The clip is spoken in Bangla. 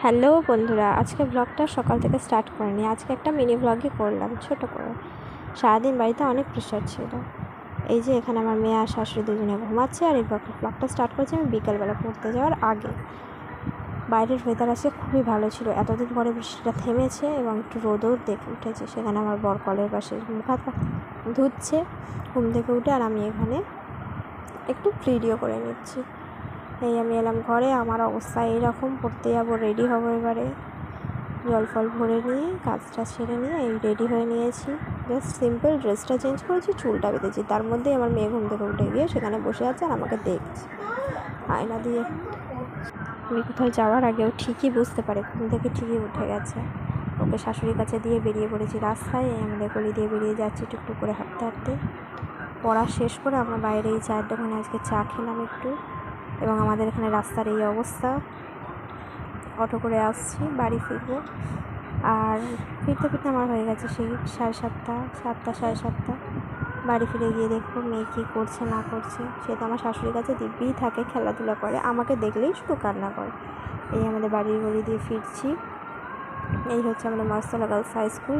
হ্যালো বন্ধুরা, আজকে ব্লগটা সকাল থেকে স্টার্ট করিনি। আজকে একটা মিনি ব্লগই করলাম ছোট করে। সারাদিন বাড়িতে অনেক প্রেশার ছিল। এই যে এখানে আমার মেয়ে আর শাশুড়ি দুজনে ঘুমাচ্ছে, আর এই ব্লগটা স্টার্ট করেছি আমি বিকালবেলা পড়তে যাওয়ার আগে। বাইরের ওয়েদার আজকে খুবই ভালো ছিল, এতদিন পরে বৃষ্টিটা থেমেছে এবং একটু রোদও দেখে উঠেছে। সেখানে আমার বর কলের পাশে মুখ হাত ধুচ্ছে ঘুম থেকে উঠে, আর আমি এখানে একটু ভিডিও করে নিচ্ছি। এই আমি এলাম ঘরে, আমার অবস্থা এইরকম। পড়তে যাবো, রেডি হবো এবারে। জল ফল ভরে নিয়ে কাজটা ছেড়ে নিয়ে এই রেডি হয়ে নিয়েছি। জাস্ট সিম্পল ড্রেসটা চেঞ্জ করেছি, চুলটা বেঁধেছি। তার মধ্যেই আমার মেয়ে ঘুম থেকে উঠে গিয়ে সেখানে বসে আছে আর আমাকে দেখছে আয়না দিয়ে। আমি কোথাও যাওয়ার আগেও ঠিকই বুঝতে পারে, ঘুম থেকে ঠিকই উঠে গেছে। ওকে শাশুড়ির কাছে দিয়ে বেরিয়ে পড়েছি রাস্তায়। আমাদের গলি দিয়ে বেরিয়ে যাচ্ছি টুকটুক করে হাঁটতে হাঁটতে। পড়া শেষ করে আমরা বাইরে এই চায়ের দোকানে আজকে চা খেলাম একটু। এবং আমাদের এখানে রাস্তার এই অবস্থা। অটো করে আসছি, বাড়ি ফিরবো। আর ফিরতে ফিরতে আমার হয়ে গেছে সেই 7:30 বাড়ি ফিরে গিয়ে দেখবো মেয়ে কী করছে না করছে। সে তো আমার শাশুড়ির কাছে দিব্যিই থাকে, খেলাধুলা করে, আমাকে দেখলেই শুধু কান্না করে। এই আমাদের বাড়ির গলি দিয়ে ফিরছি। এই হচ্ছে আমাদের মস্তলা গার্লস হাই স্কুল।